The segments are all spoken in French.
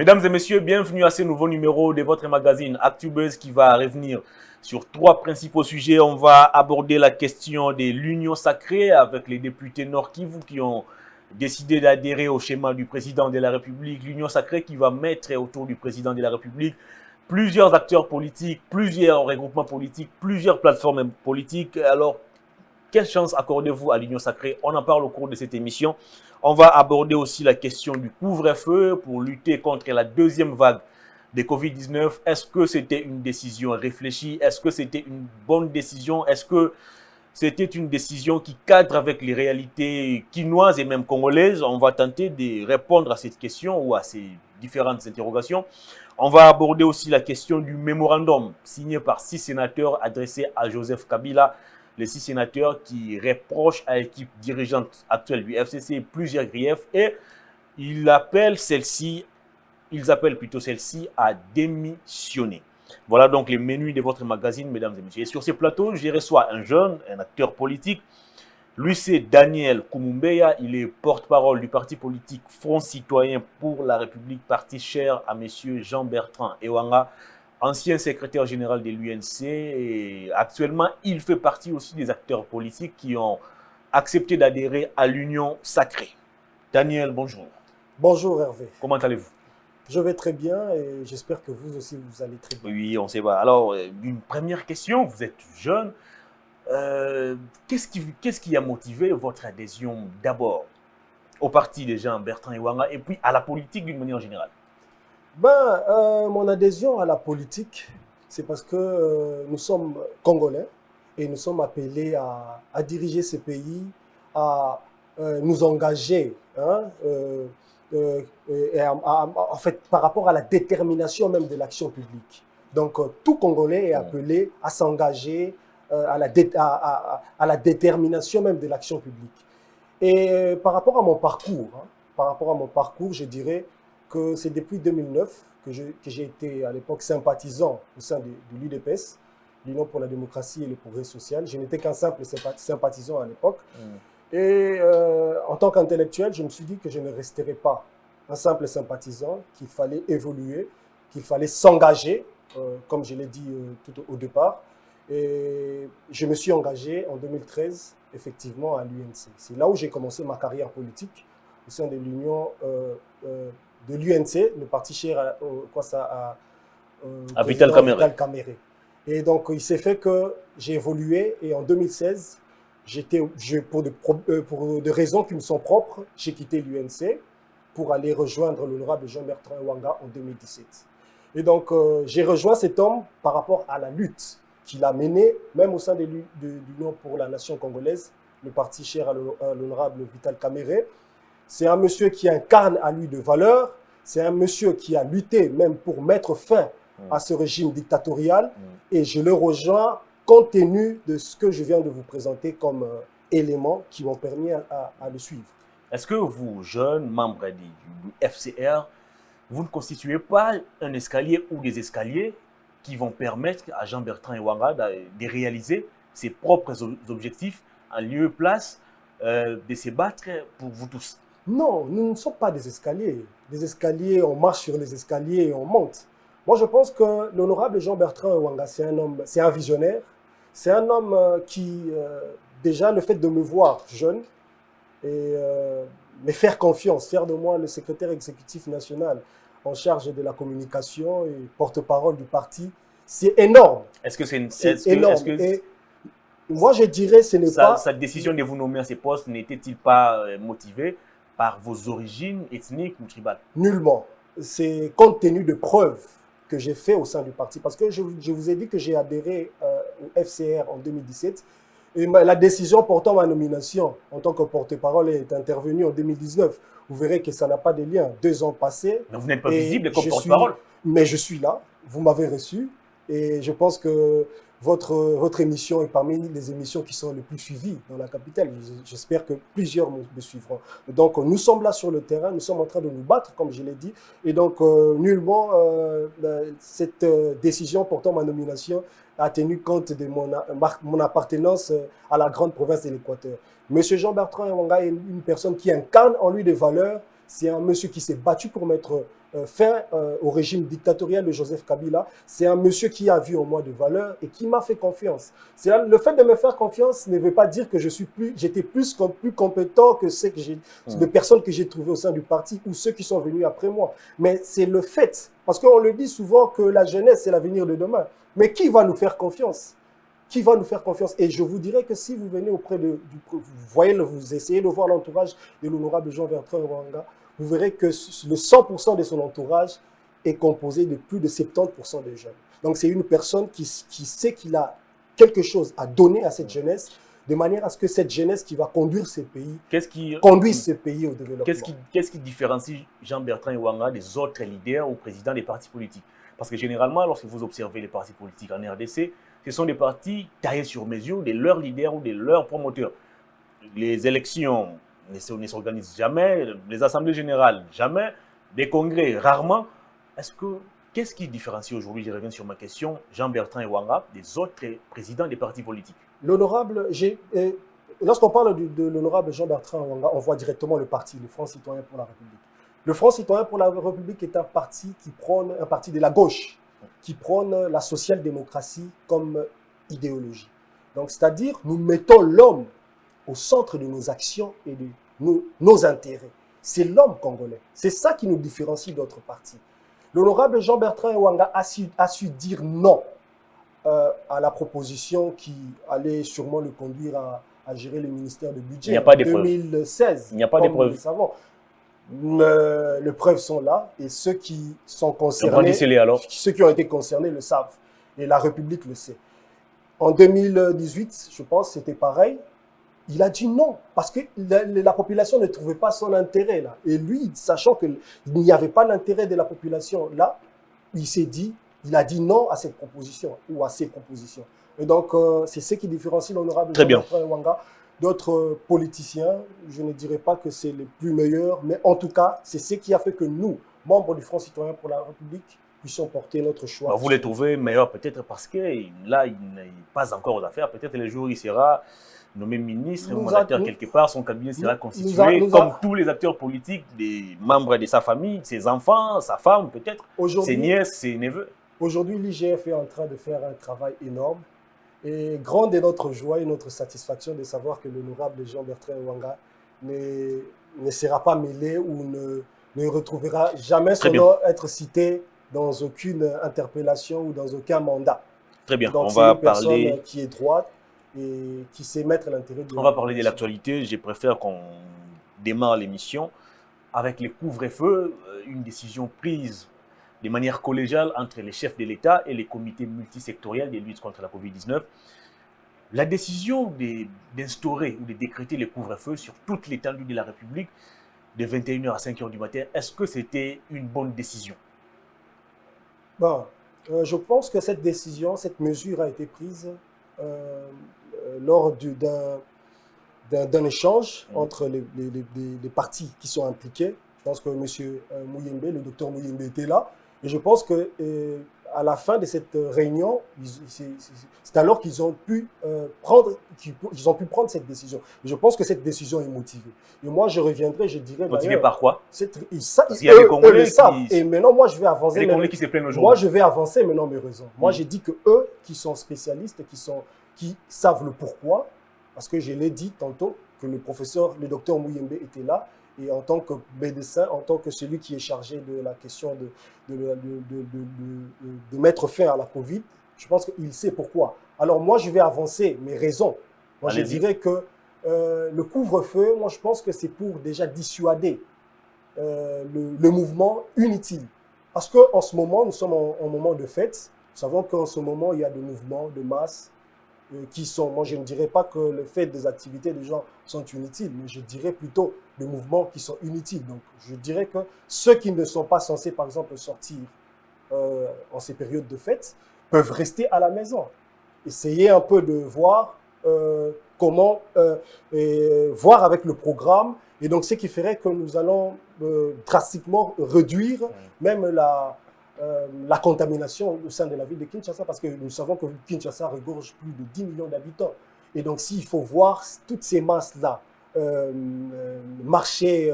Mesdames et messieurs, bienvenue à ce nouveau numéro de votre magazine ActuBuzz qui va revenir sur trois principaux sujets. On va aborder la question de l'union sacrée avec les députés Nord Kivu qui ont décidé d'adhérer au schéma du président de la République. L'union sacrée qui va mettre autour du président de la République plusieurs acteurs politiques, plusieurs regroupements politiques, plusieurs plateformes politiques. Alors, quelle chance accordez-vous à l'union sacrée? On en parle au cours de cette émission. On va aborder aussi la question du couvre-feu pour lutter contre la deuxième vague de Covid-19. Est-ce que c'était une décision réfléchie? Est-ce que c'était une bonne décision? Est-ce que c'était une décision qui cadre avec les réalités quinoises et même congolaises? On va tenter de répondre à cette question ou à ces différentes interrogations. On va aborder aussi la question du mémorandum signé par 6 sénateurs adressé à Joseph Kabila, les 6 sénateurs qui reprochent à l'équipe dirigeante actuelle du FCC plusieurs griefs et ils appellent celle-ci à démissionner. Voilà donc les menus de votre magazine, mesdames et messieurs. Et sur ce plateau, je reçois un jeune, un acteur politique. Lui, c'est Daniel Koumumbeya. Il est porte-parole du parti politique Front Citoyen pour la République, parti cher à monsieur Jean-Bertrand Ewanga, ancien secrétaire général de l'UNC. Et actuellement, il fait partie aussi des acteurs politiques qui ont accepté d'adhérer à l'Union sacrée. Daniel, bonjour. Bonjour Hervé. Comment allez-vous? Je vais très bien et j'espère que vous aussi vous allez très bien. Oui, on sait pas. Alors, une première question, vous êtes jeune. Qu'est-ce qui a motivé votre adhésion d'abord au parti de Jean-Bertrand Ewanga et puis à la politique d'une manière générale? Mon adhésion à la politique, c'est parce que nous sommes Congolais et nous sommes appelés à diriger ce pays, à nous engager, en fait, par rapport à la détermination même de l'action publique. Donc, tout Congolais est appelé à s'engager à la détermination même de l'action publique. Et par rapport à mon parcours, je dirais que c'est depuis 2009 que j'ai été à l'époque sympathisant au sein de l'UDPS, l'Union pour la démocratie et le progrès social. Je n'étais qu'un simple sympathisant à l'époque. Et en tant qu'intellectuel, je me suis dit que je ne resterais pas un simple sympathisant, qu'il fallait évoluer, qu'il fallait s'engager, comme je l'ai dit tout au départ. Et je me suis engagé en 2013, effectivement, à l'UNC. C'est là où j'ai commencé ma carrière politique, au sein de l'Union de l'UNC, le parti cher à Vital Kamerhe. Et donc, il s'est fait que j'ai évolué et en 2016, pour des raisons qui me sont propres, j'ai quitté l'UNC pour aller rejoindre l'honorable Jean-Bertrand Ewanga en 2017. Et donc, j'ai rejoint cet homme par rapport à la lutte qu'il a menée, même au sein de l'Union pour la nation congolaise, le parti cher à l'honorable Vital Kamerhe. C'est un monsieur qui incarne à lui de valeurs, c'est un monsieur qui a lutté même pour mettre fin à ce régime dictatorial, et je le rejoins compte tenu de ce que je viens de vous présenter comme éléments qui m'ont permis à le suivre. Est-ce que vous, jeunes membres du FCR, vous ne constituez pas un escalier ou des escaliers qui vont permettre à Jean-Bertrand Ewanga de réaliser ses propres objectifs en lieu et place de se battre pour vous tous? Non, nous ne sommes pas des escaliers. Des escaliers, on marche sur les escaliers et on monte. Moi, je pense que l'honorable Jean-Bertrand Ewanga, c'est un visionnaire. C'est un homme qui, déjà, le fait de me voir jeune et me faire confiance, faire de moi le secrétaire exécutif national en charge de la communication et porte-parole du parti, c'est énorme. Est-ce que c'est énorme. Et moi, je dirais ce n'est pas... Sa décision de vous nommer à ce poste n'était-il pas motivée par vos origines ethniques ou tribales? Nullement. C'est compte tenu de preuves que j'ai fait au sein du parti. Parce que je vous ai dit que j'ai adhéré au FCR en 2017. Et la décision portant ma nomination en tant que porte-parole est intervenue en 2019. Vous verrez que ça n'a pas de lien. 2 ans passés. Mais vous n'êtes pas visible comme porte-parole. Mais je suis là. Vous m'avez reçu. Et je pense que votre émission est parmi les émissions qui sont les plus suivies dans la capitale. J'espère que plusieurs me suivront. Donc, nous sommes là sur le terrain, nous sommes en train de nous battre, comme je l'ai dit. Et donc, nullement, cette décision portant ma nomination a tenu compte de mon appartenance à la grande province de l'Équateur. Monsieur Jean-Bertrand Ewanga est une personne qui incarne en lui des valeurs. C'est un monsieur qui s'est battu pour mettre fin au régime dictatorial de Joseph Kabila. C'est un monsieur qui a vu en moi de valeur et qui m'a fait confiance. Le fait de me faire confiance ne veut pas dire que j'étais plus compétent que les personnes que j'ai trouvées au sein du parti ou ceux qui sont venus après moi. Mais c'est le fait, parce qu'on le dit souvent que la jeunesse, c'est l'avenir de demain. Mais qui va nous faire confiance? Qui va nous faire confiance? Et je vous dirais que si vous venez auprès vous essayez de voir l'entourage de l'honorable Jean-Bertrand Wanga, vous verrez que le 100% de son entourage est composé de plus de 70% de jeunes. Donc c'est une personne qui sait qu'il a quelque chose à donner à cette jeunesse, de manière à ce que cette jeunesse qui va conduire ce pays, conduise ce pays au développement. Qu'est-ce qui différencie Jean-Bertrand Wanga des autres leaders ou présidents des partis politiques? Parce que généralement, lorsque vous observez les partis politiques en RDC, ce sont des partis taillés sur mesure de leurs leaders ou de leurs promoteurs. Les élections ne s'organisent jamais, les assemblées générales jamais, des congrès rarement. Qu'est-ce qui différencie aujourd'hui, je reviens sur ma question, Jean-Bertrand Wanga des autres présidents des partis politiques? L'honorable, lorsqu'on parle de l'honorable Jean-Bertrand Wanga, on voit directement le parti, le Front citoyen pour la République. Le Front citoyen pour la République est un parti un parti de la gauche, qui prône la social-démocratie comme idéologie. Donc, c'est-à-dire, nous mettons l'homme au centre de nos actions et de nos intérêts. C'est l'homme congolais. C'est ça qui nous différencie d'autres partis. L'honorable Jean-Bertrand Wanga a su dire non à la proposition qui allait sûrement le conduire à gérer le ministère du Budget en 2016. Il n'y a pas d'épreuve. Les preuves sont là et ceux qui sont concernés, ceux qui ont été concernés le savent et la République le sait. En 2018, je pense, c'était pareil. Il a dit non parce que la population ne trouvait pas son intérêt là. Et lui, sachant qu'il n'y avait pas l'intérêt de la population là, il a dit non à cette proposition ou à ces propositions. Et donc, c'est ce qui différencie l'honorable Jean-Bertrand Wanga d'autres politiciens. Je ne dirais pas que c'est les plus meilleurs, mais en tout cas, c'est ce qui a fait que nous, membres du Front citoyen pour la République, puissions porter notre choix. Vous les trouvez meilleurs peut-être parce que là, il n'est pas encore aux affaires. Peut-être le jour où il sera nommé ministre ou mandataire quelque part, son cabinet sera constitué comme tous les acteurs politiques, des membres de sa famille, ses enfants, sa femme peut-être, ses nièces, ses neveux. Aujourd'hui, l'IGF est en train de faire un travail énorme. Et grande est notre joie et notre satisfaction de savoir que l'honorable Jean-Bertrand Wanga ne sera pas mêlé ou ne retrouvera jamais son nom être cité dans aucune interpellation ou dans aucun mandat. Très bien, donc, on va parler... personne qui est droite et qui sait mettre l'intérêt de... On va parler de l'actualité. Je préfère qu'on démarre l'émission avec les couvre-feux, une décision prise de manière collégiale entre les chefs de l'État et les comités multisectoriels de lutte contre la Covid-19. La décision d'instaurer ou de décréter le couvre-feu sur toute l'étendue de la République de 21h à 5h du matin, est-ce que c'était une bonne décision? Bon, je pense que cette décision, cette mesure a été prise lors d'un échange entre les partis qui sont impliqués. Je pense que M. Muyembe, le docteur Muyembe était là. Et je pense qu'à la fin de cette réunion, c'est alors qu'ils ont pu prendre cette décision. Et je pense que cette décision est motivée. Et moi, je reviendrai, je dirais... Motivée par quoi? Parce qu'il y a des Congolais qui... Et maintenant, moi, je vais avancer... Les Congolais qui se plaignent aujourd'hui. Moi, je vais avancer maintenant mes raisons. Moi, j'ai dit que eux, qui sont spécialistes, qui savent le pourquoi, parce que je l'ai dit tantôt, que le docteur Muyembe était là, et en tant que médecin, en tant que celui qui est chargé de la question de mettre fin à la Covid, je pense qu'il sait pourquoi. Alors moi, je vais avancer mes raisons. Moi, je dirais que le couvre-feu, moi, je pense que c'est pour déjà dissuader le mouvement inutile. Parce qu'en ce moment, nous sommes en moment de fête. Nous savons qu'en ce moment, il y a des mouvements de masse qui sont, moi je ne dirais pas que le fait des activités des gens sont inutiles, mais je dirais plutôt des mouvements qui sont inutiles. Donc je dirais que ceux qui ne sont pas censés par exemple sortir en ces périodes de fête peuvent rester à la maison. Essayer un peu de voir comment, voir avec le programme, et donc ce qui ferait que nous allons drastiquement réduire même la contamination au sein de la ville de Kinshasa, parce que nous savons que Kinshasa regorge plus de 10 millions d'habitants. Et donc, s'il faut voir toutes ces masses-là marcher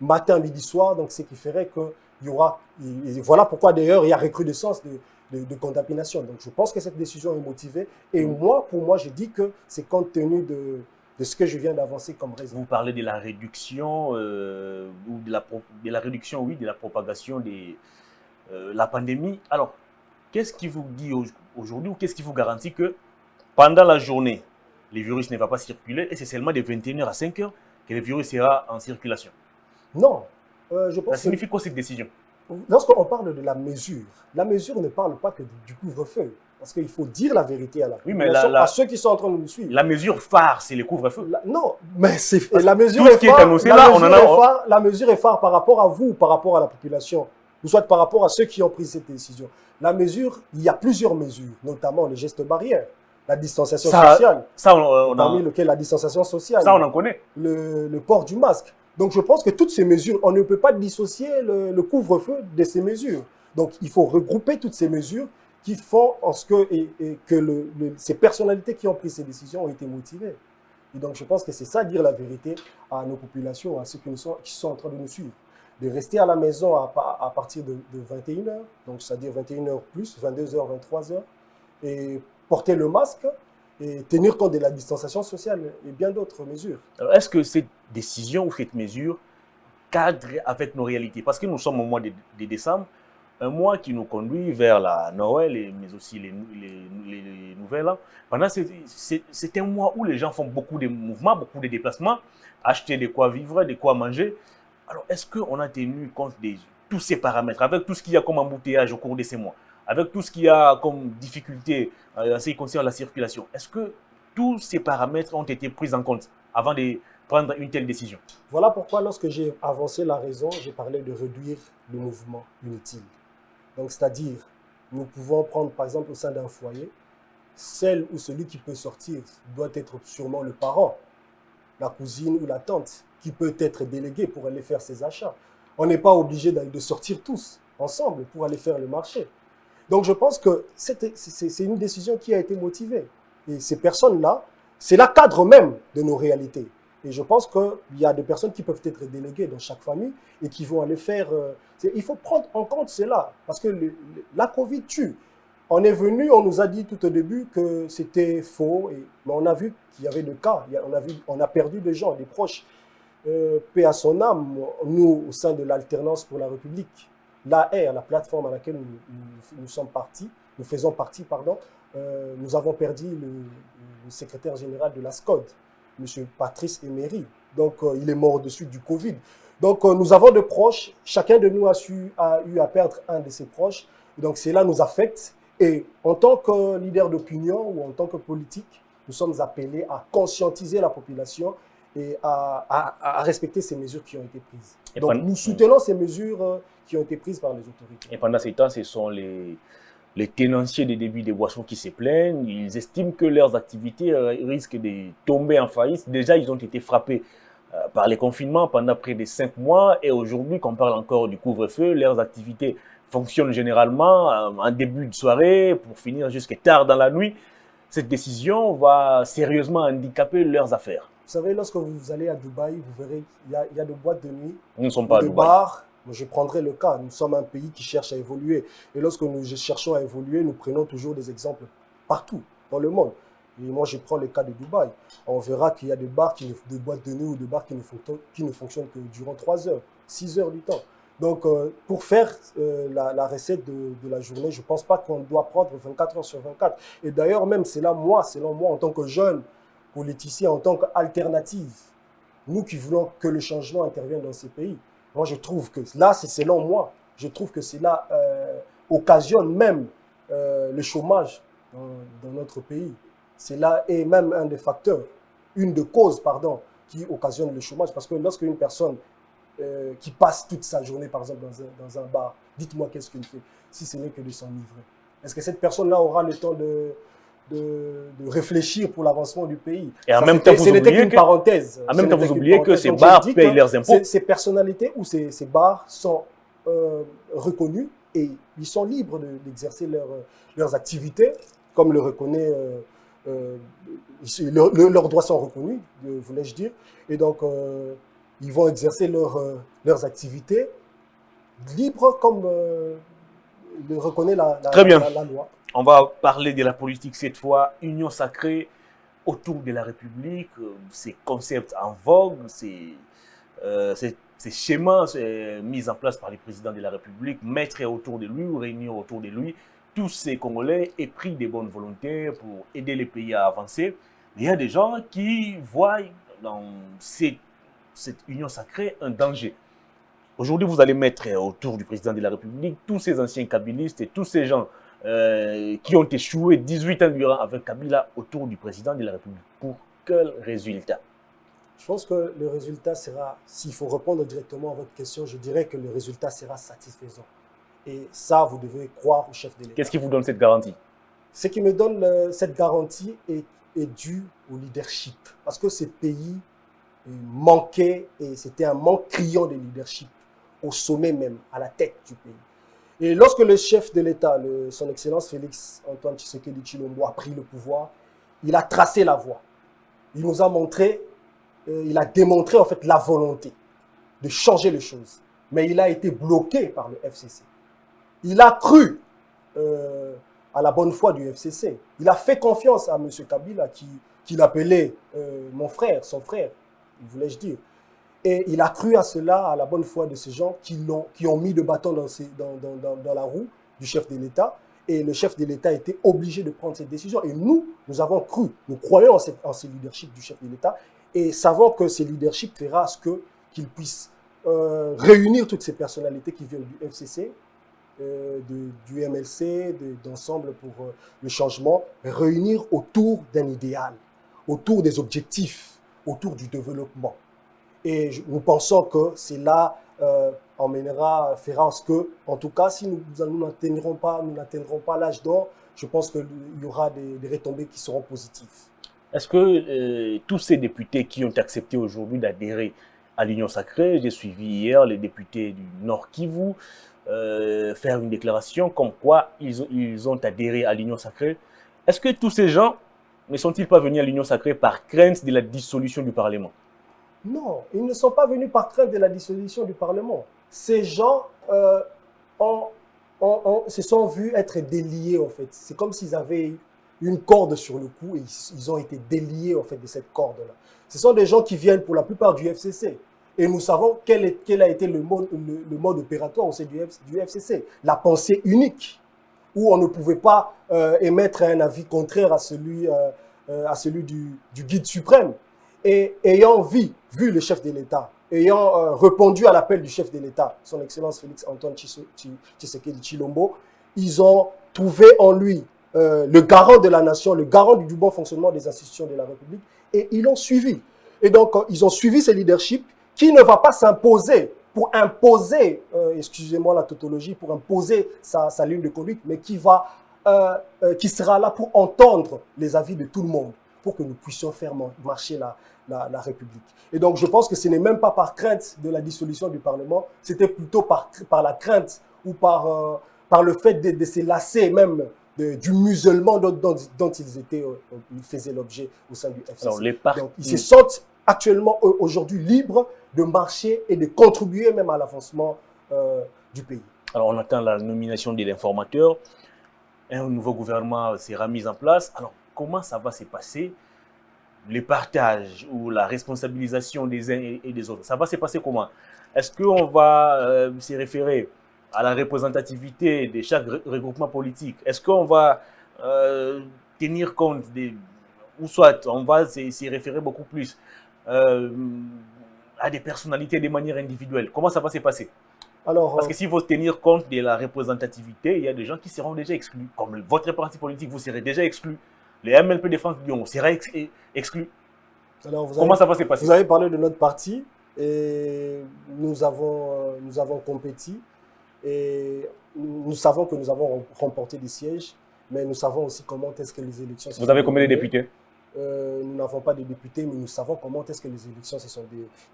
matin, midi, soir, donc ce qui ferait que il y aura, et voilà pourquoi d'ailleurs il y a recrudescence de contamination. Donc je pense que cette décision est motivée. Et moi, pour moi, je dis que c'est compte tenu de ce que je viens d'avancer comme raison. Vous parlez de la réduction, ou de la réduction, oui, de la propagation de la pandémie. Alors, qu'est-ce qui vous dit aujourd'hui, ou qu'est-ce qui vous garantit que pendant la journée, le virus ne va pas circuler et c'est seulement de 21h à 5h que le virus sera en circulation? Non, je pense Ça signifie quoi cette décision? lorsqu'on parle de la mesure ne parle pas que du couvre-feu. Parce qu'il faut dire la vérité à la population, à ceux qui sont en train de nous suivre. La mesure phare, c'est le couvre-feu. Non, mais la mesure est phare. La mesure est phare par rapport à vous, par rapport à la population, ou soit par rapport à ceux qui ont pris cette décision. La mesure, il y a plusieurs mesures, notamment les gestes barrières, la distanciation sociale, parmi lesquelles la distanciation sociale. Ça, on en connaît. Le port du masque. Donc, je pense que toutes ces mesures, on ne peut pas dissocier le couvre-feu de ces mesures. Donc, il faut regrouper toutes ces mesures qui font en ce que ces personnalités qui ont pris ces décisions ont été motivées. Et donc, je pense que c'est ça, dire la vérité à nos populations, à ceux qui sont en train de nous suivre. De rester à la maison à partir de 21h, donc c'est-à-dire 21h plus, 22h, 23h, et porter le masque et tenir compte de la distanciation sociale et bien d'autres mesures. Alors, est-ce que cette décision ou cette mesure cadre avec nos réalités? Parce que nous sommes au mois de décembre, un mois qui nous conduit vers la Noël, mais aussi les Nouvel An. C'est un mois où les gens font beaucoup de mouvements, beaucoup de déplacements, acheter de quoi vivre, de quoi manger. Alors, est-ce qu'on a tenu compte de tous ces paramètres, avec tout ce qu'il y a comme embouteillage au cours de ces mois, avec tout ce qu'il y a comme difficulté en ce qui concerne la circulation? Est-ce que tous ces paramètres ont été pris en compte avant de prendre une telle décision? Voilà pourquoi, lorsque j'ai avancé la raison, j'ai parlé de réduire le mouvement inutile. Donc, c'est-à-dire, nous pouvons prendre, par exemple, au sein d'un foyer, celle ou celui qui peut sortir doit être sûrement le parent, la cousine ou la tante, qui peut être délégué pour aller faire ses achats. On n'est pas obligé de sortir tous ensemble pour aller faire le marché. Donc, je pense que c'est une décision qui a été motivée. Et ces personnes-là, c'est le cadre même de nos réalités. Et je pense qu'il y a des personnes qui peuvent être déléguées dans chaque famille et qui vont aller faire... il faut prendre en compte cela, parce que la Covid tue. On est venu, on nous a dit tout au début que c'était faux, mais on a vu qu'il y avait des cas, on a perdu des gens, des proches. Paix à son âme, nous, au sein de l'Alternance pour la République, l'AR, la plateforme à laquelle nous faisons partie, nous avons perdu le secrétaire général de la SCOD, M. Patrice Emery. Donc, il est mort de suite du Covid. Donc, nous avons des proches. Chacun de nous a eu à perdre un de ses proches. Donc, cela nous affecte. Et en tant que leader d'opinion ou en tant que politique, nous sommes appelés à conscientiser la population et à respecter ces mesures qui ont été prises. Donc, nous soutenons ces mesures qui ont été prises par les autorités. Et pendant ces temps, ce sont les tenanciers des débits des boissons qui se plaignent. Ils estiment que leurs activités risquent de tomber en faillite. Déjà, ils ont été frappés par les confinements pendant près de 5 mois. Et aujourd'hui, qu'on parle encore du couvre-feu, leurs activités fonctionnent généralement en début de soirée pour finir jusqu'à tard dans la nuit. Cette décision va sérieusement handicaper leurs affaires. Vous savez, lorsque vous allez à Dubaï, vous verrez qu'il y a des boîtes de nuit, nous ne sommes pas à des Dubaï. Bars. Je prendrai le cas, nous sommes un pays qui cherche à évoluer. Et lorsque nous cherchons à évoluer, nous prenons toujours des exemples partout dans le monde. Et moi, je prends le cas de Dubaï. On verra qu'il y a des bars, des boîtes de nuit ou des bars qui ne fonctionnent que durant 3 heures, 6 heures du temps. Donc, pour faire la recette de la journée, je ne pense pas qu'on doit prendre 24 heures sur 24. Et d'ailleurs, même selon moi, en tant que jeune politicien, en tant qu'alternative, nous qui voulons que le changement intervienne dans ces pays, moi, je trouve que là, c'est selon moi, je trouve que cela occasionne même le chômage dans notre pays. Cela est même un des facteurs, une des causes, qui occasionne le chômage. Parce que lorsqu'une personne qui passe toute sa journée, par exemple, dans un bar, dites-moi qu'est-ce qu'il fait, si ce n'est que de s'enivrer. Est-ce que cette personne-là aura le temps de réfléchir pour l'avancement du pays? Et en même temps, ce n'était qu'une parenthèse. En même temps, vous oubliez que ces bars payent leurs impôts. Ces personnalités ou ces bars sont reconnus et ils sont libres d'exercer leurs activités, comme le reconnaît, leurs droits sont reconnus, voulais-je dire. Et donc, ils vont exercer leurs activités libre comme le reconnaît Très bien. la loi. On va parler de la politique cette fois. Union sacrée autour de la République, ces concepts en vogue, ces schémas mis en place par les présidents de la République, mettre autour de lui ou réunir autour de lui tous ces Congolais épris de bonne volonté pour aider les pays à avancer. Il y a des gens qui voient dans cette union sacrée un danger. Aujourd'hui, vous allez mettre autour du président de la République tous ces anciens kabylistes et tous ces gens qui ont échoué 18 ans durant avec Kabila autour du président de la République. Pour quel résultat? Je pense que le résultat sera, s'il faut répondre directement à votre question, je dirais que le résultat sera satisfaisant. Et ça, vous devez croire au chef de l'État. Qu'est-ce qui vous donne cette garantie? Ce qui me donne cette garantie est dû au leadership. Parce que ce pays manquait, et c'était un manque criant de leadership, au sommet même, à la tête du pays. Et lorsque le chef de l'État, son Excellence Félix Antoine Tshisekedi Tshilombo, a pris le pouvoir, il a tracé la voie. Il nous a montré, il a démontré en fait la volonté de changer les choses. Mais il a été bloqué par le FCC. Il a cru à la bonne foi du FCC. Il a fait confiance à M. Kabila, qu'il appelait mon frère, son frère, voulais-je dire. Et il a cru à cela, à la bonne foi de ces gens qui ont mis le bâton dans la roue du chef de l'État. Et le chef de l'État était obligé de prendre cette décision. Et nous avons cru, nous croyons en ce leadership du chef de l'État et savons que ce leadership fera ce qu'il puisse réunir toutes ces personnalités qui viennent du FCC, du MLC, d'Ensemble pour le changement, réunir autour d'un idéal, autour des objectifs, autour du développement. Et nous pensons que cela fera en ce que, en tout cas, si nous n'atteindrons pas l'âge d'or, je pense qu'il y aura des retombées qui seront positives. Est-ce que tous ces députés qui ont accepté aujourd'hui d'adhérer à l'Union sacrée, j'ai suivi hier les députés du Nord Kivu faire une déclaration comme quoi ils ont adhéré à l'Union sacrée, est-ce que tous ces gens ne sont-ils pas venus à l'Union sacrée par crainte de la dissolution du Parlement? Non, ils ne sont pas venus par crainte de la dissolution du Parlement. Ces gens se sont vus être déliés, en fait. C'est comme s'ils avaient une corde sur le cou et ils ont été déliés, en fait, de cette corde-là. Ce sont des gens qui viennent pour la plupart du FCC. Et nous savons quel a été le mode opératoire au sein du FCC. La pensée unique, où on ne pouvait pas émettre un avis contraire à celui du guide suprême. Et ayant vu le chef de l'État, ayant répondu à l'appel du chef de l'État, son Excellence Félix Antoine Tshisekedi Tshilombo, ils ont trouvé en lui le garant de la nation, le garant du bon fonctionnement des institutions de la République, et ils l'ont suivi. Et donc, ils ont suivi ce leadership qui ne va pas s'imposer pour imposer, excusez-moi la tautologie, pour imposer sa ligne de conduite, mais qui sera là pour entendre les avis de tout le monde, pour que nous puissions faire marcher la République. Et donc, je pense que ce n'est même pas par crainte de la dissolution du Parlement, c'était plutôt par la crainte ou par le fait de se lasser même du musulman dont ils faisaient l'objet au sein du FCC. Donc, ils se sentent actuellement, aujourd'hui, libres de marcher et de contribuer même à l'avancement du pays. Alors, on attend la nomination de l'informateur. Un nouveau gouvernement sera mis en place. Alors, comment ça va se passer? Le partage ou la responsabilisation des uns et des autres, ça va se passer comment? Est-ce qu'on va se référer à la représentativité de chaque regroupement politique? Est-ce qu'on va tenir compte ou soit on va s'y référer beaucoup plus à des personnalités de manière individuelle? Comment ça va se passer? Alors, parce que s'il faut tenir compte de la représentativité, il y a des gens qui seront déjà exclus. Comme votre parti politique, vous serez déjà exclu. Les MLP de Franck Dion sera exclu. Alors, comment ça va se passer? Vous avez parlé de notre parti et nous avons compétit et nous savons que nous avons remporté des sièges, mais nous savons aussi comment est-ce que les élections se sont déroulées. Vous avez combien de députés? Nous n'avons pas de députés, mais nous savons comment est-ce que les élections se sont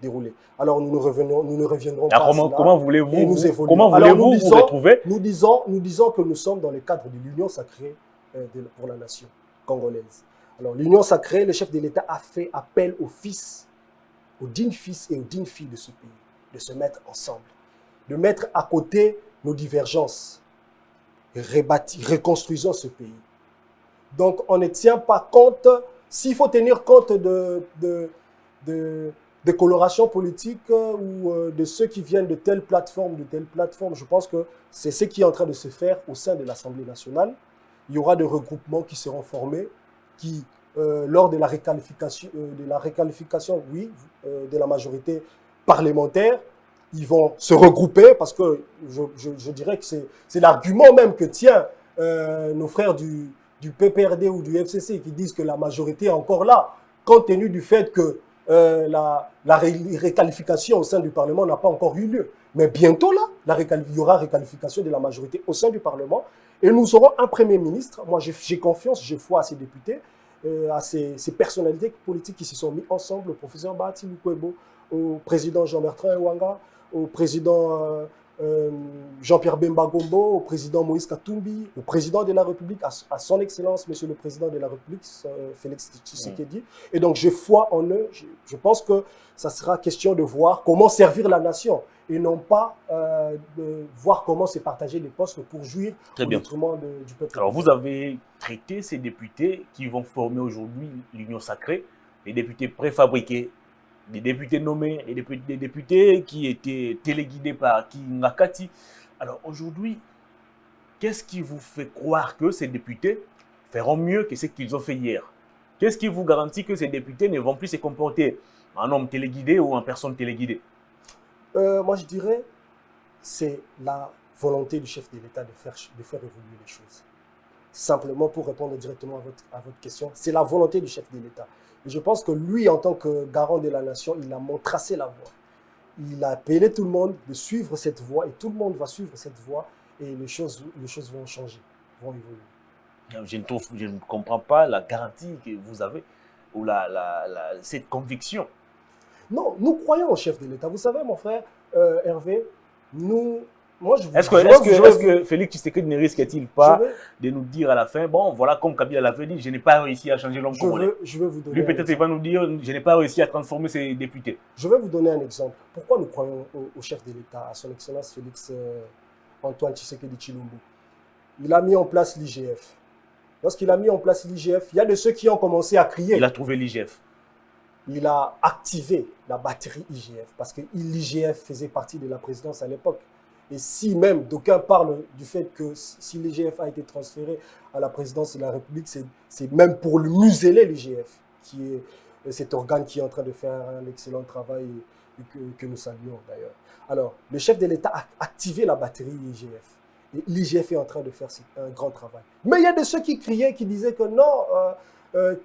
déroulées. Alors, nous ne reviendrons pas à cela. Comment voulez-vous vous retrouver? Nous disons que nous sommes dans le cadre de l'Union sacrée pour la nation congolaise. Alors, l'Union sacrée, le chef de l'État a fait appel aux dignes fils et aux dignes filles de ce pays, de se mettre ensemble. de mettre à côté nos divergences, reconstruisons ce pays. Donc, on ne tient pas compte, s'il faut tenir compte de colorations politiques ou de ceux qui viennent de telle plateforme, je pense que c'est ce qui est en train de se faire au sein de l'Assemblée nationale. Il y aura des regroupements qui seront formés, qui, lors de la réqualification, de la majorité parlementaire, ils vont se regrouper parce que je dirais que c'est l'argument même que tient nos frères du PPRD ou du FCC qui disent que la majorité est encore là, compte tenu du fait que la réqualification au sein du Parlement n'a pas encore eu lieu. Mais bientôt là, il y aura réqualification de la majorité au sein du Parlement et nous aurons un Premier ministre. Moi, j'ai confiance, j'ai foi à ces députés, à ces personnalités politiques qui se sont mis ensemble, au professeur Bahati Lukwebo, au président Jean-Bertrand Ewanga, au président Jean-Pierre Bemba Gombo, au président Moïse Katumbi, au président de la République, à son Excellence, Monsieur le Président de la République, Félix Tshisekedi. Et donc, j'ai foi en eux. Je pense que ça sera question de voir comment servir la nation et non pas de voir comment se partager les postes pour jouir au détriment du peuple. Alors, vous avez traité ces députés qui vont former aujourd'hui l'Union sacrée, les députés préfabriqués, des députés nommés, et des députés qui étaient téléguidés par Kingakati. Alors aujourd'hui, qu'est-ce qui vous fait croire que ces députés feront mieux que ce qu'ils ont fait hier? Qu'est-ce qui vous garantit que ces députés ne vont plus se comporter en homme téléguidé ou en personne téléguidée? Moi, je dirais c'est la volonté du chef de l'État de faire évoluer les choses. Simplement, pour répondre directement à votre question, c'est la volonté du chef de l'État. Et je pense que lui, en tant que garant de la nation, il a tracé la voie. Il a appelé tout le monde de suivre cette voie et tout le monde va suivre cette voie et les choses vont changer, vont évoluer. Je ne comprends pas la garantie que vous avez ou cette conviction. Non, nous croyons au chef de l'État. Vous savez, mon frère Hervé, est-ce que Félix Tshisekedi ne risque-t-il pas de nous dire à la fin, bon, voilà, comme Kabila l'avait dit, je n'ai pas réussi à changer l'homme congolais. Je vais vous donner. Lui, peut-être, il va nous dire, je n'ai pas réussi à transformer ses députés. Je vais vous donner un exemple. Pourquoi nous croyons au chef de l'État, à son Excellence Félix Antoine Tshisekedi Tshilombo? Il a mis en place l'IGF. Lorsqu'il a mis en place l'IGF, il y a de ceux qui ont commencé à crier. Il a trouvé l'IGF. Il a activé la batterie IGF parce que l'IGF faisait partie de la présidence à l'époque. Et si même d'aucuns parlent du fait que si l'IGF a été transféré à la présidence de la République, c'est même pour le museler l'IGF, qui est cet organe qui est en train de faire un excellent travail et que nous saluons d'ailleurs. Alors, le chef de l'État a activé la batterie IGF. Et l'IGF est en train de faire un grand travail. Mais il y a de ceux qui criaient, qui disaient que non,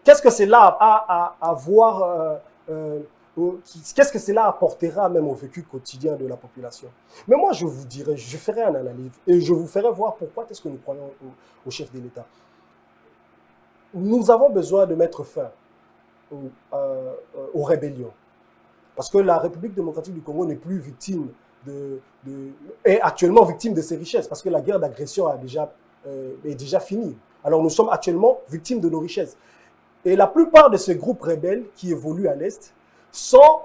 qu'est-ce que cela à voir qu'est-ce que cela apportera même au vécu quotidien de la population? Mais moi, je vous dirais, je ferai un analyse et je vous ferai voir pourquoi est-ce que nous croyons au chef de l'État. Nous avons besoin de mettre fin aux rébellions. Parce que la République démocratique du Congo n'est plus victime est actuellement victime de ses richesses. Parce que la guerre d'agression est déjà finie. Alors nous sommes actuellement victimes de nos richesses. Et la plupart de ces groupes rebelles qui évoluent à l'Est sont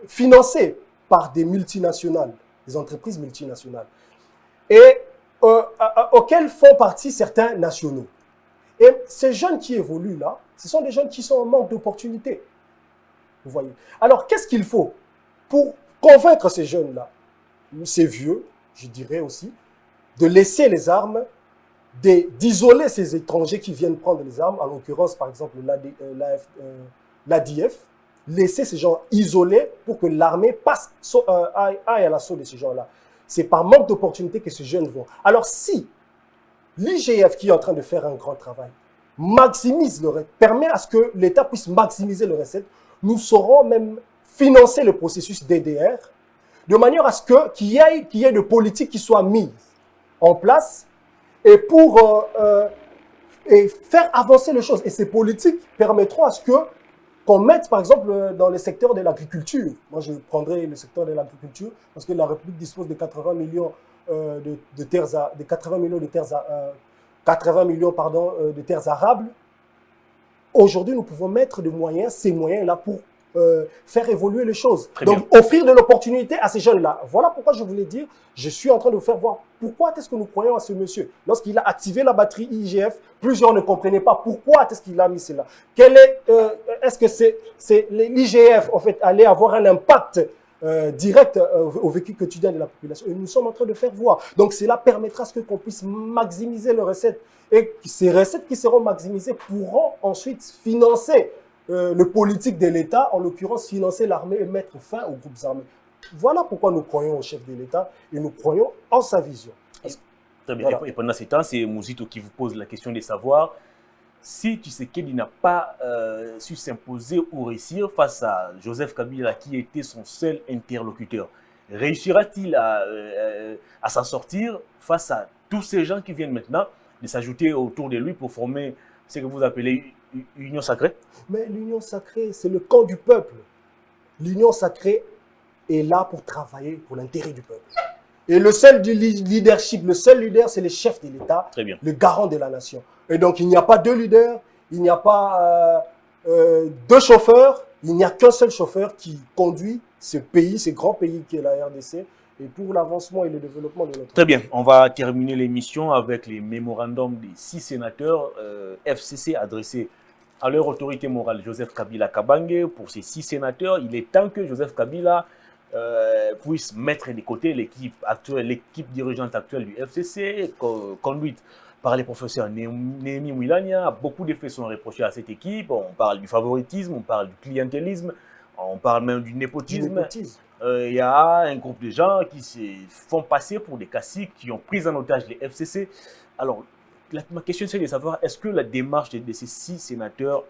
financés par des multinationales, des entreprises multinationales, et auxquelles font partie certains nationaux. Et ces jeunes qui évoluent là, ce sont des jeunes qui sont en manque d'opportunités. Vous voyez. Alors, qu'est-ce qu'il faut pour convaincre ces jeunes-là, ces vieux, je dirais aussi, de laisser les armes, d'isoler ces étrangers qui viennent prendre les armes, en l'occurrence, par exemple, l'ADF, laisser ces gens isolés pour que l'armée aille à l'assaut de ces gens-là. C'est par manque d'opportunité que ces jeunes vont. Alors si l'IGF, qui est en train de faire un grand travail, permet à ce que l'État puisse maximiser les recettes, nous saurons même financer le processus DDR de manière à ce qu'il y ait de politiques qui soient mises en place et pour faire avancer les choses. Et ces politiques permettront à ce qu'on mette, par exemple, dans le secteur de l'agriculture. Moi, je prendrai le secteur de l'agriculture parce que la République dispose de 80 millions de terres arables. Aujourd'hui, nous pouvons mettre ces moyens-là pour faire évoluer les choses. Très Donc, bien. offrir de l'opportunité à ces jeunes-là. Voilà pourquoi je voulais dire, je suis en train de vous faire voir pourquoi est-ce que nous croyons à ce monsieur. Lorsqu'il a activé la batterie IGF, plusieurs ne comprenaient pas pourquoi est-ce qu'il a mis cela. Est-ce que l'IGF, en fait, allait avoir un impact direct au vécu quotidien de la population. Et nous sommes en train de faire voir. Donc, cela permettra à ce qu'on puisse maximiser les recettes. Et ces recettes qui seront maximisées pourront ensuite financer le politique de l'État, en l'occurrence financer l'armée et mettre fin aux groupes armés. Voilà pourquoi nous croyons au chef de l'État et nous croyons en sa vision. Très bien. Voilà. Et pendant ce temps, c'est Mouzito qui vous pose la question de savoir si Tshisekedi n'a pas su s'imposer ou réussir face à Joseph Kabila, qui était son seul interlocuteur. Réussira-t-il à s'en sortir face à tous ces gens qui viennent maintenant de s'ajouter autour de lui pour former ce que vous appelez union sacrée? Mais l'union sacrée, c'est le camp du peuple. L'union sacrée est là pour travailler pour l'intérêt du peuple. Et le seul leadership, le seul leader, c'est le chef de l'État, le garant de la nation. Et donc, il n'y a pas deux leaders, il n'y a pas deux chauffeurs, il n'y a qu'un seul chauffeur qui conduit ce pays, ce grand pays qui est la RDC, et pour l'avancement et le développement de notre pays. Très bien, on va terminer l'émission avec les mémorandums des 6 sénateurs FCC adressés à leur autorité morale, Joseph Kabila Kabange. Pour ces 6 sénateurs, il est temps que Joseph Kabila puisse mettre de côté l'équipe dirigeante actuelle du FCC, conduite par les professeurs Néhémie Mouilania. Beaucoup de faits sont reprochés à cette équipe. On parle du favoritisme, on parle du clientélisme, on parle même du népotisme. Il y a un groupe de gens qui se font passer pour des caciques, qui ont pris en otage les FCC. Alors, ma question c'est de savoir, est-ce que la démarche de ces 6 sénateurs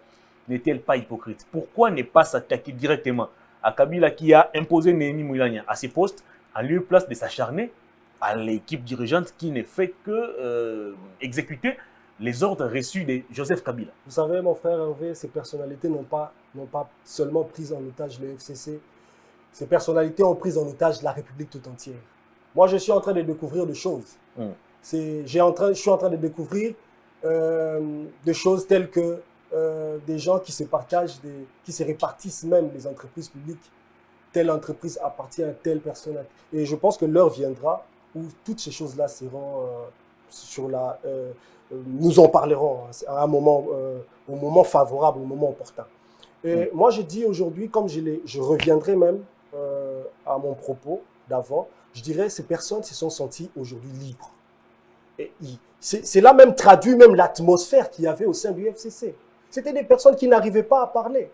n'est-elle pas hypocrite? Pourquoi ne pas s'attaquer directement à Kabila qui a imposé Néhémie Mouilania à ses postes, en lieu et place de s'acharner à l'équipe dirigeante qui ne fait que exécuter les ordres reçus de Joseph Kabila? Vous savez, mon frère Hervé, ces personnalités n'ont pas seulement pris en otage le FCC, ces personnalités ont pris en otage la République tout entière. Moi, je suis en train de découvrir des choses. Je suis en train de découvrir des choses telles que des gens qui se partagent, qui se répartissent même les entreprises publiques. Telle entreprise appartient à telle personne. Et je pense que l'heure viendra où toutes ces choses-là seront nous en parlerons à un moment, au moment favorable, au moment opportun. Et moi, je dis aujourd'hui, comme je reviendrai même à mon propos d'avant, je dirais ces personnes se sont senties aujourd'hui libres. Et cela même traduit même l'atmosphère qu'il y avait au sein du FCC. C'était des personnes qui n'arrivaient pas à parler.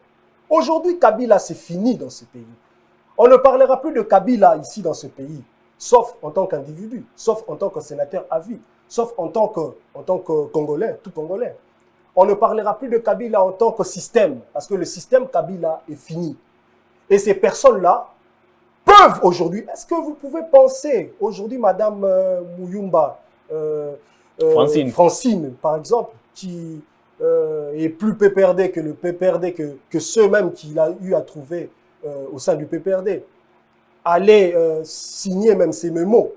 Aujourd'hui, Kabila, c'est fini dans ce pays. On ne parlera plus de Kabila ici dans ce pays, sauf en tant qu'individu, sauf en tant que sénateur à vie, sauf en tant que Congolais, tout Congolais. On ne parlera plus de Kabila en tant que système, parce que le système Kabila est fini. Et ces personnes-là peuvent aujourd'hui, est-ce que vous pouvez penser, aujourd'hui, Madame Mouyumba, Francine, par exemple, qui est plus PPRD que le PPRD, que ceux-mêmes qu'il a eu à trouver au sein du PPRD, aller signer même ces mémos.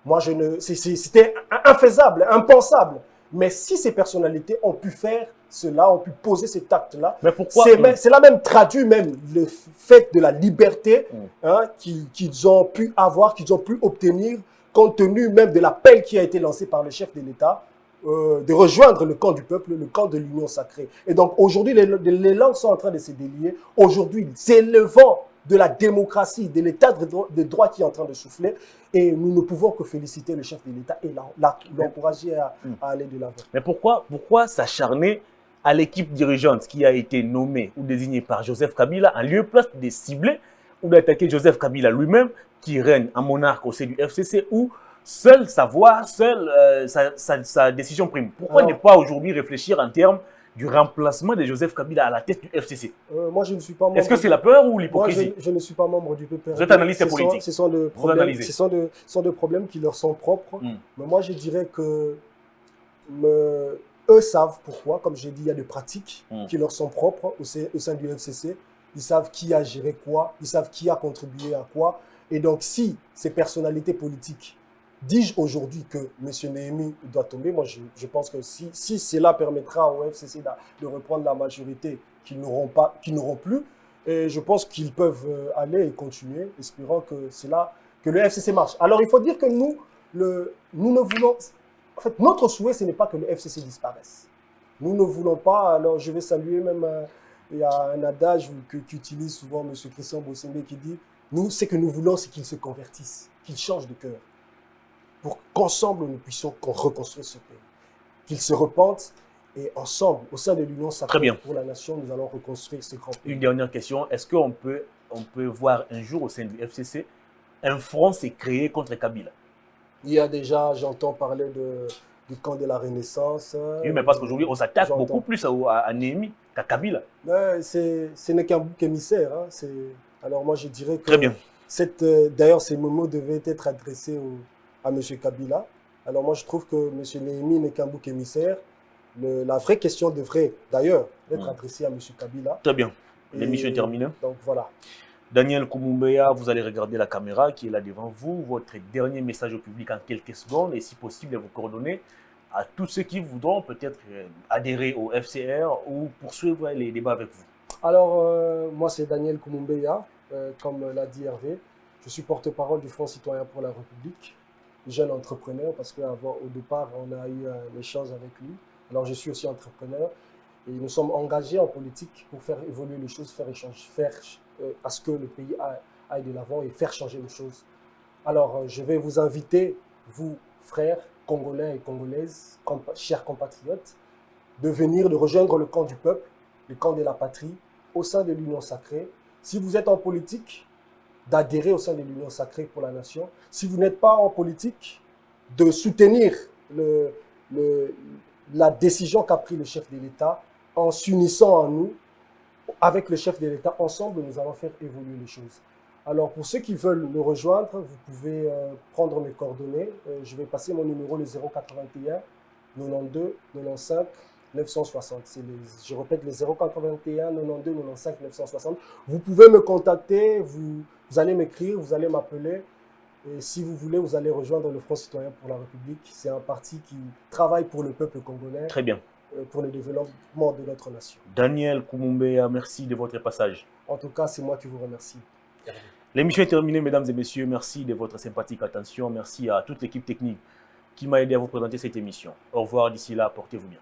Moi, c'était infaisable, impensable. Mais si ces personnalités ont pu faire cela, ont pu poser cet acte-là, cela même traduit même le fait de la liberté qu'ils ont pu avoir, qu'ils ont pu obtenir, compte tenu même de l'appel qui a été lancé par le chef de l'État, de rejoindre le camp du peuple, le camp de l'union sacrée. Et donc aujourd'hui, les langues sont en train de se délier. Aujourd'hui, c'est le vent de la démocratie, de l'état de droit qui est en train de souffler. Et nous ne pouvons que féliciter le chef de l'État et l'encourager à aller de l'avant. Mais pourquoi s'acharner à l'équipe dirigeante qui a été nommée ou désignée par Joseph Kabila en lieu et place de cibler ou d'attaquer Joseph Kabila lui-même, qui règne en monarque au sein du FCC, où seule sa voix, seule sa décision prime? Pourquoi ne pas aujourd'hui réfléchir en termes du remplacement de Joseph Kabila à la tête du FCC? Moi, je ne suis pas membre. Est-ce que c'est la peur ou l'hypocrisie? Moi, je ne suis pas membre du PPRD. Vous êtes analyste politique. Ce sont des problèmes qui leur sont propres. Mais moi, je dirais que eux savent pourquoi. Comme j'ai dit, il y a des pratiques qui leur sont propres au sein du FCC. Ils savent qui a géré quoi. Ils savent qui a contribué à quoi. Et donc, si ces personnalités politiques dis-je aujourd'hui que M. Néhémie doit tomber? Moi, je pense que si cela permettra au FCC de reprendre la majorité qu'ils n'auront plus, Et je pense qu'ils peuvent aller et continuer, espérant que c'est là que le FCC marche. Alors, il faut dire que nous ne voulons... En fait, notre souhait, ce n'est pas que le FCC disparaisse. Nous ne voulons pas... Alors, je vais saluer même... il y a un adage qu'utilise souvent M. Christian Bossembe qui dit « ce que nous voulons, c'est qu'ils se convertissent, qu'ils changent de cœur, pour qu'ensemble, nous puissions reconstruire ce pays. Qu'ils se repentent et ensemble, au sein de l'Union sacrée pour la nation, nous allons reconstruire ce grand pays. » Une dernière question. Est-ce qu'on peut voir un jour au sein du FCC, un front s'est créé contre Kabila? Il y a déjà, j'entends parler du camp de la Renaissance. Oui, mais parce qu'aujourd'hui, on s'attaque beaucoup plus à Néhémie qu'à Kabila. Ce n'est qu'un bouc émissaire. Hein. Alors moi, je dirais que... Très bien. D'ailleurs, ces mots devaient être adressés à M. Kabila. Alors moi, je trouve que M. Néhémie n'est qu'un bouc émissaire. La vraie question devrait d'ailleurs être adressée à M. Kabila. Très bien. L'émission est terminée. Donc voilà. Daniel Koumoumbéa, vous allez regarder la caméra qui est là devant vous. Votre dernier message au public en quelques secondes et si possible, vous coordonner à tous ceux qui voudront peut-être adhérer au FCR ou poursuivre les débats avec vous. Alors, moi, c'est Daniel Koumoumbéa, comme l'a dit Hervé. Je suis porte-parole du Front citoyen pour la République, jeune entrepreneur, parce qu'au départ, on a eu un échange avec lui. Alors, je suis aussi entrepreneur et nous sommes engagés en politique pour faire évoluer les choses, faire à ce que le pays aille de l'avant et faire changer les choses. Alors, je vais vous inviter, vous, frères congolais et congolaises, chers compatriotes, de rejoindre le camp du peuple, le camp de la patrie, au sein de l'Union sacrée. Si vous êtes en politique, d'adhérer au sein de l'Union sacrée pour la nation. Si vous n'êtes pas en politique, de soutenir la décision qu'a pris le chef de l'État en s'unissant en nous, avec le chef de l'État, ensemble, nous allons faire évoluer les choses. Alors, pour ceux qui veulent me rejoindre, vous pouvez prendre mes coordonnées. Je vais passer mon numéro, le 081 92 95 960. Je répète, le 081 92 95 960. Vous pouvez me contacter, vous allez m'écrire, vous allez m'appeler. Et si vous voulez, vous allez rejoindre le Front citoyen pour la République. C'est un parti qui travaille pour le peuple congolais. Très bien. Pour le développement de notre nation. Daniel Koumoumbéa, merci de votre passage. En tout cas, c'est moi qui vous remercie. L'émission est terminée, mesdames et messieurs. Merci de votre sympathique attention. Merci à toute l'équipe technique qui m'a aidé à vous présenter cette émission. Au revoir, d'ici là, portez-vous bien.